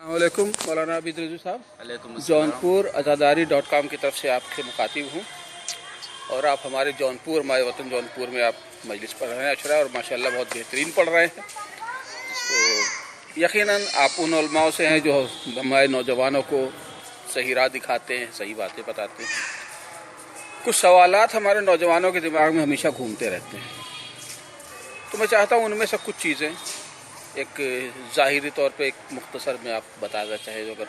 अस्सलामुअलैकुम मौलाना अबीद रिजवी साहब, वालेकुम अस्सलाम। जौनपुर आज़ादारी.com की तरफ से आपके मुखातिब हूँ और आप हमारे जौनपुर, हमारे वतन जौनपुर में आप मजलिस पढ़ रहे हैं अशरा, और माशाल्लाह बहुत बेहतरीन पढ़ रहे हैं। तो यकीनन आप उन उलमाओं से हैं जो हमारे नौजवानों को सही राह दिखाते हैं, सही बातें बताते हैं। कुछ सवालात हमारे नौजवानों के दिमाग में हमेशा घूमते रहते हैं, तो मैं चाहता हूँ उनमें से कुछ चीज़ें एक ज़ाहिरी तौर पे एक मुख्तसर में आप बताना चाहे अगर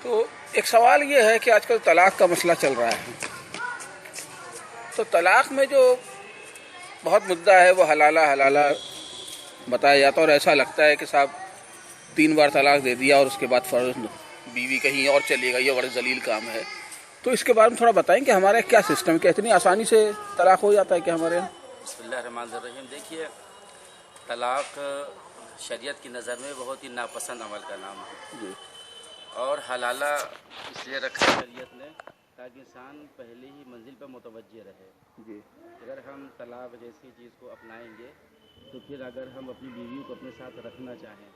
तो एक सवाल ये है कि आजकल तलाक़ का मसला चल रहा है। तो तलाक़ में जो बहुत मुद्दा है वो हलाला बताया जाता है, और ऐसा लगता है कि साहब 3 बार तलाक़ दे दिया और उसके बाद फ़र्ज बीवी कहीं और चली गई, ये बड़ा जलील काम है। तो इसके बारे में थोड़ा बताएं कि हमारे क्या सिस्टम है, क्या इतनी आसानी से तलाक़ हो जाता है कि हमारे यहाँ? बिस्मिल्लाहिर्रहमानिर्रहीम। देखिए, तलाक़ शरीयत की नज़र में बहुत ही नापसंद अमल का नाम है जी। और हलाला इसलिए रखा शरीयत ने ताकि इंसान पहले ही मंजिल पर मुतवज्जे रहे जी। अगर हम तलाक़ जैसी चीज़ को अपनाएंगे तो फिर अगर हम अपनी बीवी को अपने साथ रखना चाहें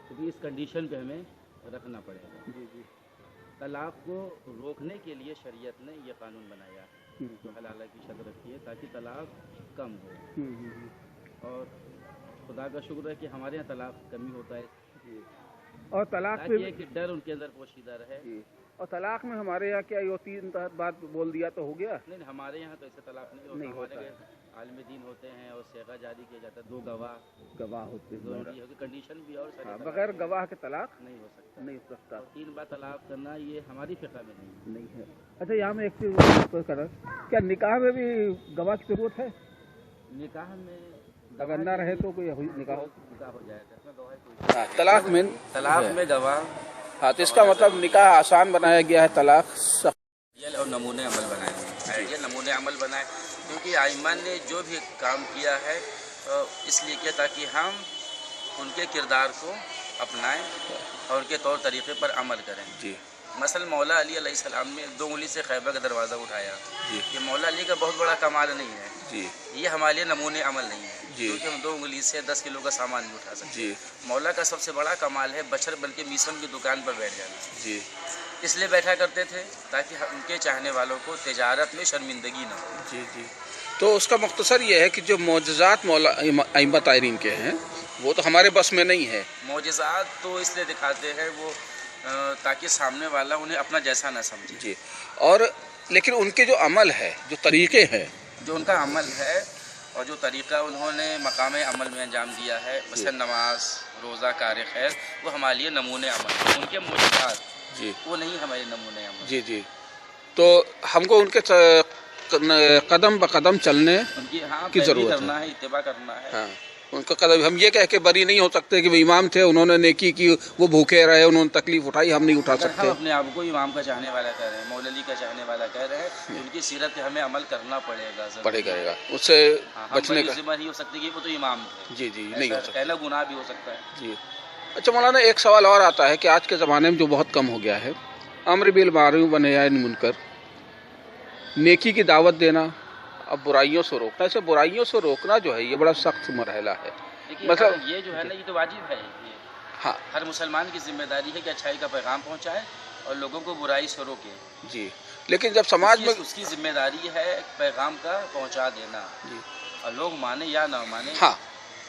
तो भी इस कंडीशन पे हमें रखना पड़ेगा। जी जी। तलाक़ को रोकने के लिए शरीयत ने यह कानून बनाया जो हलाला की शर्त रखी है ताकि तलाक़ कम हो। और खुदा का शुक्र है कि हमारे यहाँ तलाक़ कमी होता है और तलाक़ ताकि में एक डर उनके अंदर पोशीदा रहे। और तलाक़ में हमारे यहाँ क्या ये 3 बात बोल दिया तो हो गया? नहीं, हमारे यहाँ तो ऐसे तलाक़ नहीं होता। हमारे आलिम दीन होते हैं और सेगा जारी किया जाता है, 2 गवाह होते हैं, ज़रूरी है कि कंडीशन भी और बगैर गवाह के तलाक़ नहीं हो सकता। और 3 बार तलाक़ करना ये हमारी फ़िक़्ह में नहीं है। अच्छा, यहाँ में एक चीज़ कर, क्या निकाह में भी गवाह की ज़रूरत है? निकाह में अगर ना रहे तो कोई निकाह हो जाएगा। तलाक़ में गवाह। हाँ, तो इसका मतलब निकाह आसान बनाया गया है, तलाक़ सख्त और नमूने अमल बनाए। ये नमूने अमल बनाए क्योंकि आइमान ने जो भी काम किया है इसलिए किया ताकि हम उनके किरदार को अपनाएं और उनके तौर तरीक़े पर अमल करें। जी। मसल मौला अली अलैहिस्सलाम ने 2 उंगली से खैबर का दरवाज़ा उठाया। ये मौला अली का बहुत बड़ा कमाल नहीं है जी। ये हमारे लिए नमूने अमल नहीं है जी। क्योंकि हम 2 उंगली से 10 किलो का सामान नहीं उठा सकते। जी। मौला का सबसे बड़ा कमाल है बशर बल्कि मीसम की दुकान पर बैठ जाना। जी। इसलिए बैठा करते थे ताकि उनके चाहने वालों को तिजारत में शर्मिंदगी न हो। जी जी। तो उसका मुख्तसर ये है कि जो मोजज़ात मौला अइम्मा तारीन के हैं वो तो हमारे बस में नहीं है। मोजज़ात तो इसलिए दिखाते हैं वो ताकि सामने वाला उन्हें अपना जैसा ना समझे। जी। और लेकिन उनके जो अमल है, जो तरीक़े हैं, जो उनका अमल है और जो तरीक़ा उन्होंने मकाम अमल में अंजाम दिया है, मसलन नमाज, रोज़ा, कार खैर, वो हमारे लिए नमूने अमल। उनके मोजज़ात जी वो नहीं हमारे नमूने अमल। जी जी। तो हमको उनके कदम ब कदम चलने की ज़रूरत है, इत्तिबा करना है। हाँ, उनका कदम। हम ये कह के बरी नहीं हो सकते कि वो इमाम थे, उन्होंने नेकी की, वो भूखे रहे, उन्होंने तकलीफ उठाई, हम नहीं उठा सकते। हम अपने आप को इमाम का चाहने वाला कह रहे हैं, मौलवी का चाहने वाला कह रहे हैं, उनकी सीरत पे हमें अमल करना पड़ेगा उससे बचने का जिम्मा नहीं हो सकती कि वो तो इमाम थे। जी जी, नहीं हो सकता, कहना गुनाह भी हो सकता है। जी। अच्छा मौलाना, एक सवाल और आता है कि आज के ज़माने में जो बहुत कम हो गया है, अम्र बिल मारूफ व नही अनिल मुनकर, नेकी की दावत देना, अब बुराइयों से रोकना। ऐसे बुराइयों से रोकना जो है ये बड़ा सख्त मरहला है। मतलब ये जो है ना, ये तो वाजिब है। हाँ, हर मुसलमान की जिम्मेदारी है कि अच्छाई का पैगाम पहुँचाए और लोगों को बुराई से रोके। जी। लेकिन जब समाज में उसकी जिम्मेदारी है पैगाम का पहुँचा देना जी, और लोग माने या ना माने, हाँ,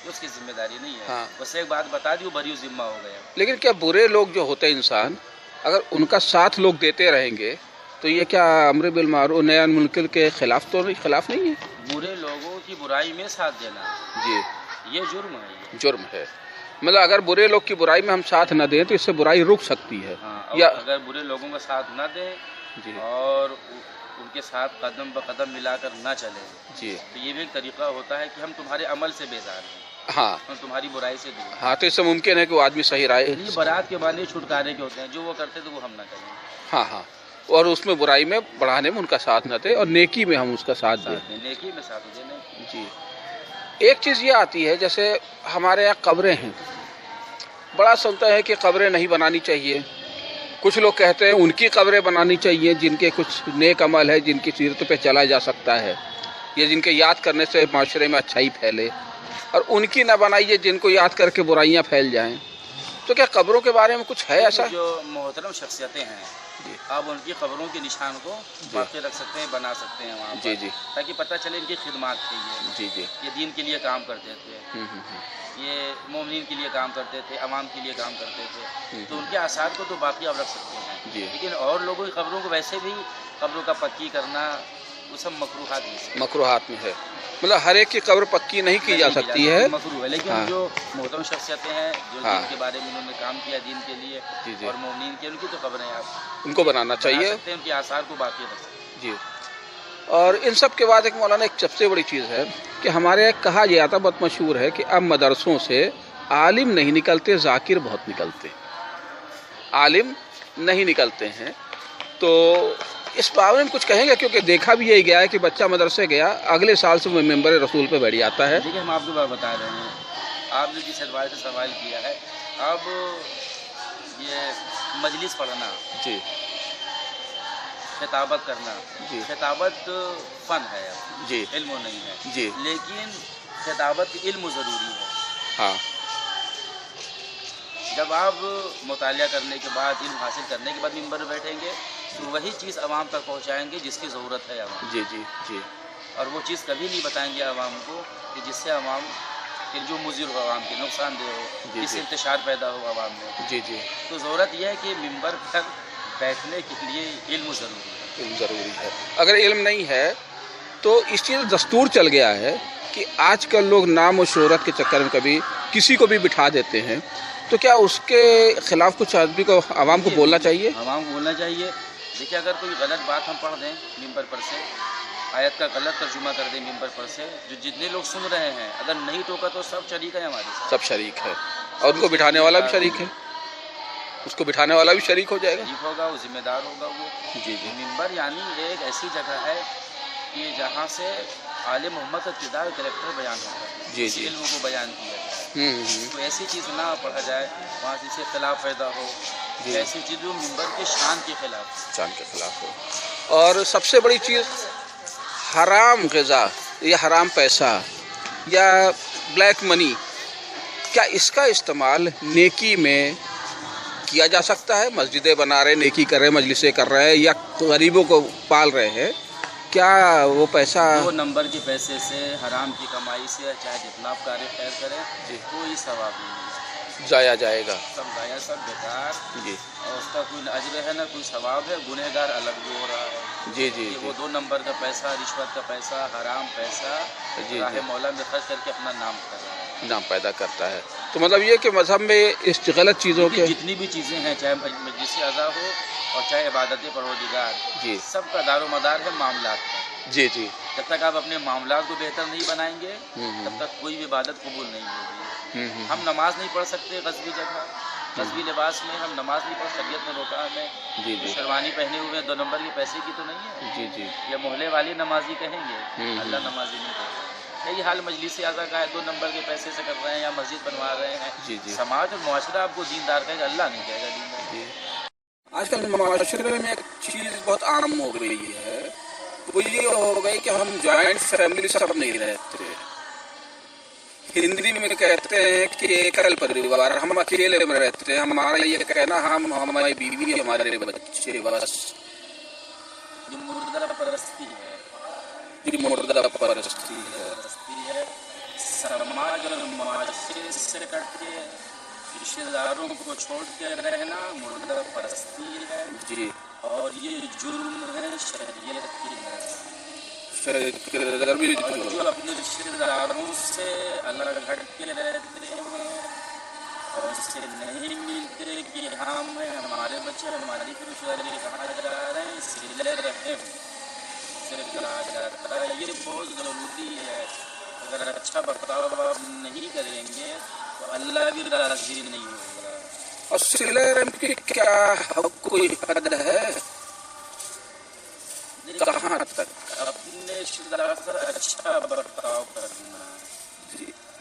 उसकी जिम्मेदारी नहीं है। हाँ। बस एक बात बता दी, वो बरी जिम्मा हो गया। लेकिन क्या बुरे लोग जो होते हैं इंसान, अगर उनका साथ लोग देते रहेंगे तो ये क्या अम्र बिल मारूफ नही अनिल मुनकर के खिलाफ नहीं है? बुरे लोगों की बुराई में साथ देना जी, ये जुर्म है। जुर्म है। मतलब अगर बुरे लोग की बुराई में हम साथ न दें तो इससे बुराई रुक सकती है। हाँ, या अगर बुरे लोगों का साथ न दें जी, और उनके साथ कदम ब कदम मिलाकर न चले जी, तो ये भी एक तरीका होता है कि हम तुम्हारे अमल से बेजार हैं। हाँ, हम तुम्हारी बुराई से दूर। हाँ, तो इससे मुमकिन है कि वो आदमी सही राय। ये बारात के बाद छुटकारे के होते हैं, जो वो करते तो वो हम ना करें। हाँ हाँ, और उसमें बुराई में बढ़ाने में उनका साथ न दें और नेकी में हम उसका साथ दें। नेकी में साथ देने जी। एक चीज़ ये आती है, जैसे हमारे यहाँ कब्रें हैं, बड़ा सुनता है कि कब्रें नहीं बनानी चाहिए। कुछ लोग कहते हैं उनकी कब्रें बनानी चाहिए जिनके कुछ नेक अमल है, जिनकी सीरत पे चला जा सकता है, या जिनके याद करने से माशरे में अच्छाई फैले, और उनकी ना बनाइए जिनको याद करके बुराइयां फैल जाएं। तो क्या कब्रों के बारे में कुछ है ऐसा? जो मोहतरम शख्सियतें हैं जी आप उनकी खबरों के निशान को बाकी रख सकते हैं, बना सकते हैं वहाँ जी पर, जी ताकि पता चले इनकी खिदमत थी जी जी। ये दीन के लिए काम करते थे, ये मोमिनीन के लिए काम करते थे, अवाम के लिए काम करते थे, तो उनके आसार को तो बाकी आप रख सकते हैं। जी। लेकिन और लोगों की खबरों को वैसे भी खबरों का पक्की करना वो सब मकरूहात में से मकरूहात में है, मतलब हर एक की कब्र पक्की नहीं की जा सकती है। मकरू है। लेकिन हाँ। जो मोहतरम शख्सियतें हैं जो हाँ। दीन के बारे में उन्होंने काम किया दीन के लिए जी जी, और मोमिनीन के, उनकी तो खबरें आप उनको बनाना बना चाहिए। सकते हैं, उनके आसार को बाकी रख सकते हैं। जी। और इन सब के बाद एक मौलाना एक सबसे बड़ी चीज़ है कि हमारे यहाँ कहा जाता, बहुत मशहूर है कि अब मदरसों से आलिम नहीं निकलते, जाकिर बहुत निकलते, आलिम नहीं निकलते हैं। तो इस बारे में कुछ कहेंगे? क्योंकि देखा भी यही गया है कि बच्चा मदरसे गया, अगले साल से वो मेंबर रसूल पे बैठ जाता है। देखिए हम आपको बात बता रहे हैं, आपने जिस एतबार से सवाल किया है, अब ये मजलिस पढ़ना, जी खिताबत करना, जी खिताबत फ़न है, अब जी इल्म नहीं है, जी। लेकिन खिताबत इल्म ज़रूरी है। हाँ जब आप मुतालिया करने के बाद, इल्म हासिल करने के बाद मिंबर पर बैठेंगे तो वही चीज़ आवाम तक पहुँचाएँगे जिसकी ज़रूरत है आवाम, जी जी जी और वो चीज़ कभी नहीं बताएंगे आवाम को कि जिससे आवाम कि जो मुज़िर हो आवाम के, नुकसानदेह हो, जी, जिससे जी। इंतशार पैदा हो आवाम में। जी जी। तो ज़रूरत यह है कि मिंबर पर बैठने के लिए इल्म ज़रूरी है। इल्म ज़रूरी है। अगर इल्म नहीं है तो इस चीज़ दस्तूर चल गया है कि आजकल लोग नाम और शोहरत के चक्कर में कभी किसी को भी बिठा देते हैं, तो क्या उसके खिलाफ कुछ आदमी को, आवाम को बोलना चाहिए? आवाम को बोलना चाहिए। देखिए अगर कोई गलत बात हम पढ़ दें मिंबर पर से, आयत का गलत तर्जुमा कर दें मिंबर पर से, जो जितने लोग सुन रहे हैं अगर नहीं टोका तो सब शरीक है हमारे साथ। सब शरीक है, और उनको बिठाने वाला भी शरीक है, उसको बिठाने वाला भी शरीक हो जाएगा। शरीक होगा, वो जिम्मेदार होगा वो। जी जी मिंबर यानी एक ऐसी जगह है कि जहाँ से आले मोहम्मद का किरदार करैक्टर बयान होगा, जी, इस जी। इल्म को बयान किया जाए। तो ऐसी चीज़ ना पढ़ा जाए वहाँ से इससे खिलाफ पैदा हो, जी। ऐसी चीज़ जो मिंबर की शान के खिलाफ। चांद के खिलाफ हो। और सबसे बड़ी चीज़ हराम ग़िज़ा या हराम पैसा या ब्लैक मनी, क्या इसका इस्तेमाल नेकी में किया जा सकता है? मस्जिदें बना रहे, नेकी कर रहे, मजलिसें कर रहे हैं, या गरीबों को पाल रहे हैं, क्या वो पैसा 2 नंबर के पैसे से, हराम की कमाई से, चाहे जितना आप कार्य खैर करें, जी। कोई सवाब नहीं है, जाया जाएगा? सब गाया, सब बेकार, जी और उसका कोई न अजर है ना कोई सवाब है। गुनहगार अलग जो हो रहा है जी जी कि जी वो 2 नंबर का पैसा, रिश्वत का पैसा, हराम पैसा जी राह जी, मौला में खर्च करके अपना नाम कर रहा है। नाम पैदा करता है। तो मतलब ये कि मज़हब में इस गलत चीज़ों के, जितनी भी चीज़ें हैं, चाहे मजलिस अज़ा हो और चाहे इबादत परवरदिगार, जी सबका दारोमदार है मामलात पर। जी जी जब तक आप अपने मामलात को बेहतर नहीं बनाएंगे तब तक कोई भी इबादत कबूल नहीं होगी। हम नमाज नहीं पढ़ सकते गज़बी जगह, गज़बी लिबास में हम नमाज नहीं पढ़, शरीयत ने रोका हमें। जी जी शेरवानी पहने हुए 2 नंबर के पैसे की तो नहीं है, जी जी या मोहल्ले वाली नमाजी कहेंगे, अल्लाह नमाजी नहीं कहेगा। यही हाल मजलिस आज़ा का है, 2 नंबर के पैसे से कर रहे हैं या मस्जिद बनवा रहे हैं। जी जी समाज और मुआशरा आपको दीनदार कहेगा, अल्लाह नहीं कहेगा दीनदार। जी। आजकल माशरे में एक चीज़ बहुत आम हो गई है, वो ये हो गई कि हम जॉइंट फैमिली सब नहीं रहते। हिंदी में कहते हैं कि एकल परिवार, हम अकेले में रहते हैं। हमारा ये कहना, हम, हमारी बीवी, हमारे बच्चे, बस। जो मुर्दा परस्ती है, ये मुर्दा परस्ती है। समाज और मुआशरे से कट के रिश्तेदारों को छोड़ के रहना मुर्दा परस्ती है जी, और ये जुर्म है शरीयत की नज़र। और जो अपने रिश्तेदारों से अलग हट के रहते हैं और उससे नहीं मिलते कि हम हमारे बच्चे हमारी खुशहाली कहाँ जा रहे हैं, सिले रहे से कहा जाता है। ये बहुत ज़रूरी है। अगर अच्छा बर्ताव आप नहीं करेंगे तो अल्लाह भी राज़ी नहीं होगा। और सिले की क्या कोई हद है? कहाँ तक? अपने रिश्तेदार से अच्छा बर्ताव करना,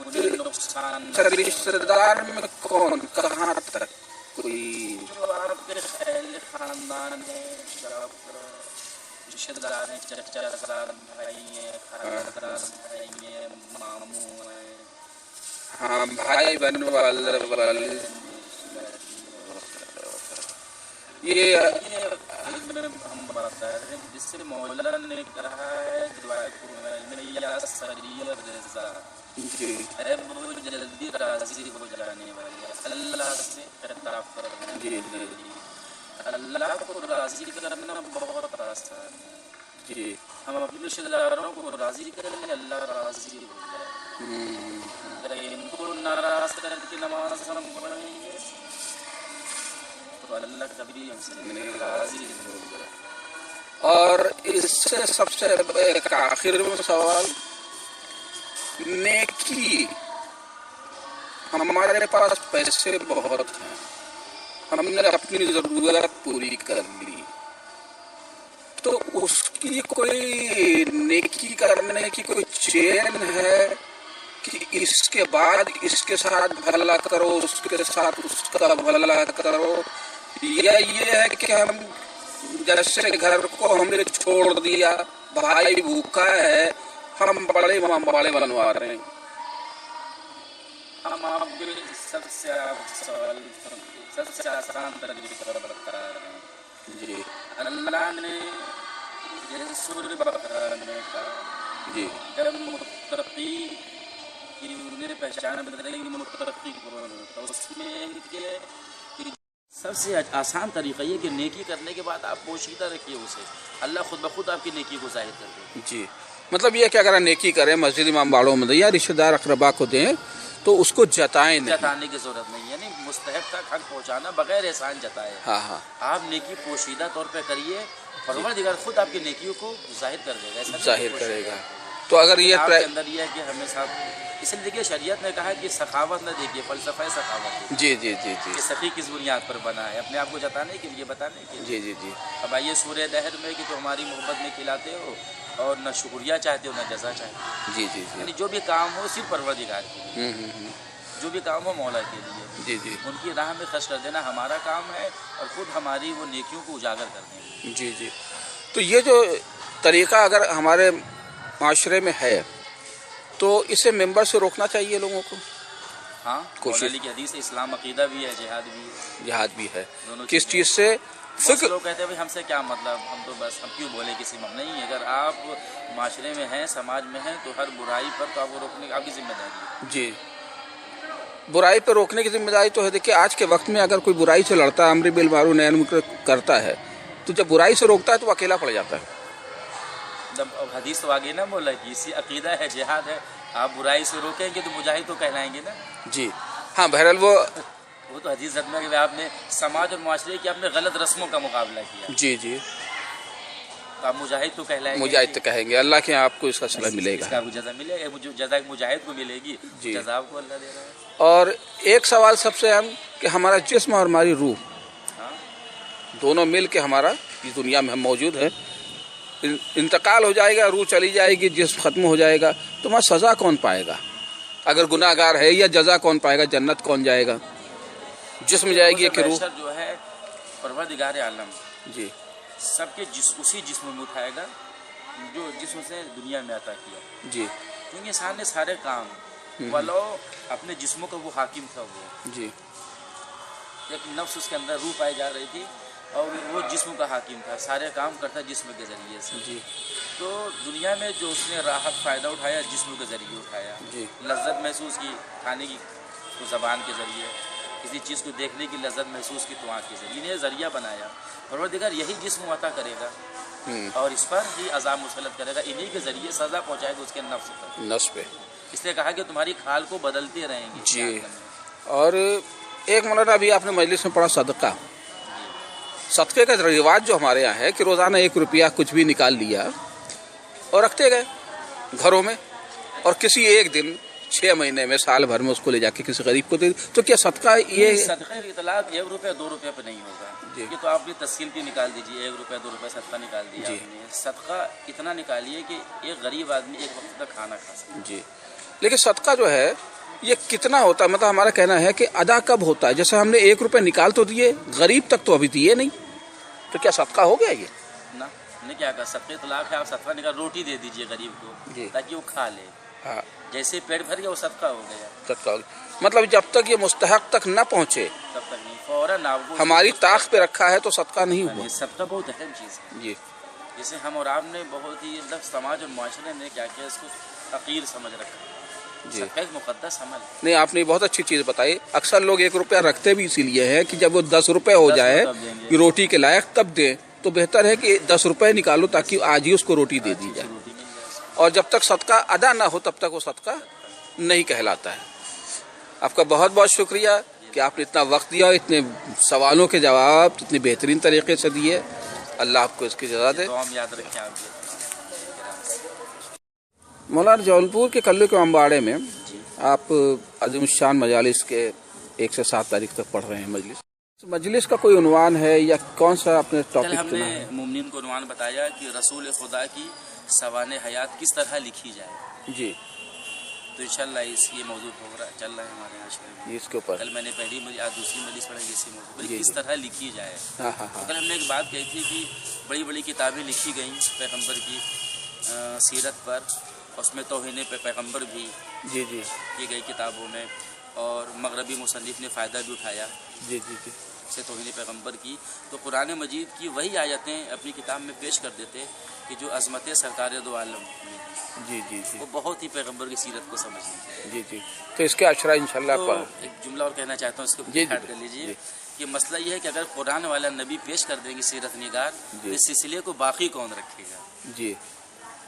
उन्हें नुकसान रिश्तेदार में कौन, कहाँ तक? कोई जो आपके खैल खानदान है, रिश्तेदार हैं, चचा साल भाई हैं, खाला भाई हैं, मामू हैं, हाँ, भाई बहन वाले ये हम बात कर रहे हैं जिससे मौला ने कहा है या सरिया रज़ा, जी ऐ वो जल्दी राज़ी हो जाने वाले अल्लाह से खिताब कर रहे हैं। जी जी अल्लाह को राज़ी करना बहुत आसान है। जी हम अपने रिश्तेदारों को राज़ी करें, अल्लाह राज़ी हो जाए। अगर इनको नाराज़ करके नमाज हम पढ़ेंगे तो अल्लाह कभी हमसे राज़ी नहीं होगा। और इससे सबसे एक आखिर में सवाल, नेकी, हमारे पास पैसे बहुत हैं, हमने अपनी जरूरत पूरी कर ली, तो उसकी कोई नेकी करने की कोई चेन है कि इसके बाद इसके साथ भला करो, उसके साथ उसका भला करो, या ये है कि हम जैसे घर को हमने छोड़ दिया, भाई भूखा है, हम बड़े बड़े बनवा रहे हैं? हम आपके सबसे आसान तरीके पर बता रहे हैं। जी अल्लाह ने जैसे सूर्य बकरा ने कहा, जी जब मुत्तकी की उन्हें पहचान बदलेगी मुत्तकी को, तो उसमें कि सबसे आसान तरीका ये कि नेकी करने के बाद आप पोशीदा रखिए उसे, अल्लाह खुद ब खुद आपकी नेकी को जाहिर कर दे। जी मतलब ये कि अगर नेकी करें, मस्जिद इमाम बाड़ों में दें या रिश्तेदार अकरबा को दें, तो उसको जताएं नहीं, जताने की जरूरत नहीं है, यानी मुस्तहब तक हक पहुँचाना बगैर एहसान जताए। हाँ हाँ आप नेकी पोशीदा तौर पे करिए, परवरदिगार खुद आपकी नेकियों को जाहिर कर देगा, ऐसा नहीं जाहिर कि करेगा। पोशीदा तो अगर ये आपके अंदर ये है कि हमेशा, इसलिए देखिए शरीयत ने कहा है कि सखावत न देखिए, फलसफा सखावत देखिए। जी जी जी जी कि सखी किस बुनियाद पर बना है, अपने आप को जताने के लिए, बताने के लिए। जी जी जी अब आइए सूर्य दहर में कि तो हमारी मोहब्बत में खिलाते हो और न शुक्रिया चाहते हो न जजा चाहते हो, जी जी जी यानी जो भी काम हो सिर्फ परवरदिगार के लिए, जो भी काम हो मौला के लिए, जी जी उनकी राह में खर्च कर देना हमारा काम है, और खुद हमारी वो नेकियों को उजागर कर देंगे। जी जी। तो ये जो तरीका अगर हमारे माशरे में है, तो इसे मेंबर से रोकना चाहिए लोगों को। हाँ, कोशिश। मौला की हदीस है, इस्लाम अकीदा भी है, जिहाद भी है, जिहाद भी है। दोनों किस चीज़ें। चीज़ से? बहुत से फिक्र। लोग कहते हैं भाई हमसे क्या मतलब, हम तो बस हम क्यों बोले किसी में, नहीं, अगर आप माशरे में हैं, समाज में हैं, तो हर बुराई पर तो आपको रोकने की आपकी जिम्मेदारी है। जी बुराई पर रोकने की जिम्मेदारी तो है। देखिए आज के वक्त में अगर कोई बुराई से लड़ता है, अम्र बिल मारूफ नही अनिल मुनकर करता है, तो जब बुराई से रोकता है तो वो अकेला पड़ जाता है। जब हदीस तो आगे ना बोला कि इसी अकीदा है, जिहाद है, आप बुराई से रोकेंगे तो मुजाहिद तो कहलाएंगे ना। जी हाँ, बहरहाल वो तो हदीस में कि आपने समाज और माशरे की आपने गलत रस्मों का मुकाबला किया, जी जी तो आप मुजाहिद तो कहलाएंगे। मुजाहिद तो कहेंगे, अल्लाह के यहाँ आपको इसका सला मिलेगा। इसका आपको जजा मिलेगा, जजा मुजाहिद को मिलेगी, जी। जजा आपको अल्लाह दे रहा है। और एक सवाल सबसे अहम कि हमारा जिस्म और हमारी रूह हाँ, दोनों मिल के हमारा इस दुनिया में हम मौजूद है, इंतकाल हो जाएगा, रूह चली जाएगी, जिस्म खत्म हो जाएगा, तो वहाँ सज़ा कौन पाएगा? अगर गुनाहगार है, या जजा कौन पाएगा? जन्नत कौन जाएगा? जिस्म जाएगी कि रूह? जो है परवरदिगार आलम जी सबके उसी जिस्म में उठाएगा जो जिस्म से दुनिया में अता किया। जी क्योंकि इंसान ने सारे काम वालो अपने जिस्मों का वो हाकिम था, वो जी एक नफ्स उसके अंदर रूह पाई जा रही थी और वो जिस्म का हाकिम था, सारे काम करता जिस्म के ज़रिए से। जी तो दुनिया में जो उसने राहत फ़ायदा उठाया जिस्म के ज़रिए उठाया, जी लज्जत महसूस की खाने की तो ज़बान के ज़रिए, किसी चीज़ को देखने की लज्जत महसूस की तो आँख के ज़रिए, इन्हें ज़रिया बनाया। परवरदिगार यही जिस्म अता करेगा और इस पर ही अज़ाब मुसल्लत करेगा, इन्हीं के ज़रिए सज़ा पहुँचाएगा उसके नफ्स पर। नस पे। इसलिए कहा कि तुम्हारी खाल को बदलते रहेंगे। जी और एक मौलाना अभी आपने मजलिस में पढ़ा सदका, सदक़े का रिवाज जो हमारे यहाँ है कि रोज़ाना 1 रुपया कुछ भी निकाल लिया और रखते गए घरों में, और किसी एक दिन 6 महीने में साल भर में उसको ले जाके किसी गरीब को दे, तो क्या सदका ये? सदक़े की इतलाक़ 1 रुपया 2 रुपये पर नहीं होगा जी। ये तो आप भी तस्कील की निकाल दीजिए, 1 रुपया 2 रुपया सदका निकाल दिया जी। आपने। सदका इतना निकालिए कि एक गरीब आदमी एक वक्त का खाना खा सके। जी लेकिन सदका जो है ये कितना होता है? मतलब हमारा कहना है कि अदा कब होता है? जैसे हमने 1 रुपया निकाल तो दिए, गरीब तक तो अभी दिए नहीं, तो क्या सदका हो गया ये? ना ने क्या कहा, सदक़े इतलाक़ है, आप सदका निकाल रोटी दे दीजिए गरीब को जी। ताकि वो खा ले, हाँ जैसे पेट भर गया वो सदका हो गया। सदका हो गया। मतलब जब तक ये मुस्तहक तक न पहुँचे तब तक नहीं, فوراً آپ کو ہماری طاق پہ رکھا ہے تو صدقہ نہیں ہوا. یہ سب کا بہت اہم چیز ہے. جی جیسے ہم اور آپ نے بہت ہی مطلب سماج اور معاشرے نے کیا کیا اس کو حقیر سمجھ رکھا ہے. جی صدقہ ایک مقدس عمل ہے. نہیں، آپ نے بہت اچھی چیز بتائی. اکثر لوگ 1 روپیہ رکھتے بھی اسی لیے ہیں کہ جب وہ 10 روپے ہو 10 جائے تب دیں گے. کہ روٹی کے لائق تب دیں. تو بہتر ہے کہ 10 روپے نکالو تاکہ آج ہی اس کو روٹی دے دی اچھی جائے. روٹی مل جائے اس کو. اور جب تک صدقہ ادا نہ ہو تب تک وہ صدقہ نہیں کہلاتا ہے. آپ کا بہت بہت شکریہ کہ آپ نے اتنا وقت دیا، اتنے سوالوں کے جواب اتنے بہترین طریقے سے دیے. اللہ آپ کو اس کی جزا دے. تو ہم یاد رکھیں آپ کے. مولانا جونپور کے کلو کے امباڑے میں جی آپ عظیم الشان مجالس کے 1 سے 7 تاریخ تک پڑھ رہے ہیں. مجلس کا کوئی عنوان ہے یا کون سا آپ نے کل ٹاپک ہم چنا نے ہے؟ مومنین کو عنوان بتایا کہ رسول خدا کی سوانح حیات کس طرح لکھی جائے. جی تو انشاءاللہ یہ موضوع چل رہا ہے ہمارے یہاں شہر میں. جی اس کے اوپر. کل میں نے پہلی آج دوسری مجلس پڑھی اسی موضوع پر جی کس جی. طرح لکھی جائے. ہاں ہاں ہاں. کل ہم نے ایک بات کہی تھی کہ بڑی بڑی کتابیں لکھی گئیں پیغمبر کی سیرت پر. اس میں توہین پہ پیغمبر بھی جی جی کی گئی کتابوں میں، اور مغربی مصنف نے فائدہ بھی اٹھایا جی جی جی سے توہین پیغمبر کی. تو قرآن مجید کی وہی آیتیں اپنی کتاب میں پیش کر دیتے کہ جو عظمت سرکار دو عالم میں جی جی جی وہ بہت ہی پیغمبر کی سیرت کو سمجھتے ہیں. جی جی. تو اس کے اشرا انشاءاللہ تو پر. ایک جملہ اور کہنا چاہتا ہوں اس کو جی ایڈ کر لیجیے جی کہ مسئلہ یہ ہے کہ اگر قرآن والا نبی پیش کر دیں گے سیرت نگار تو جی اس سلسلے کو باقی کون رکھے گا. جی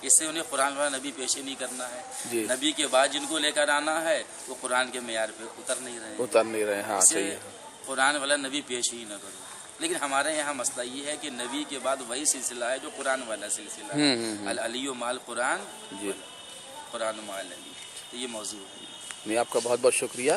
اس سے انہیں قرآن والا نبی پیش ہی نہیں کرنا ہے. جی نبی کے بعد جن کو لے کر آنا ہے وہ قرآن کے معیار پہ اتر نہیں رہے ہیں. اتر نہیں رہے. ہاں اس سے صحیح ہے. قرآن والا نبی پیش ہی نہ کرو. لیکن ہمارے یہاں مسئلہ یہ ہے کہ نبی کے بعد وہی سلسلہ ہے جو قرآن والا سلسلہ ہے. العلی مال قرآن، جی قرآن مال علی. تو یہ موضوع ہے. نہیں، آپ کا بہت بہت شکریہ.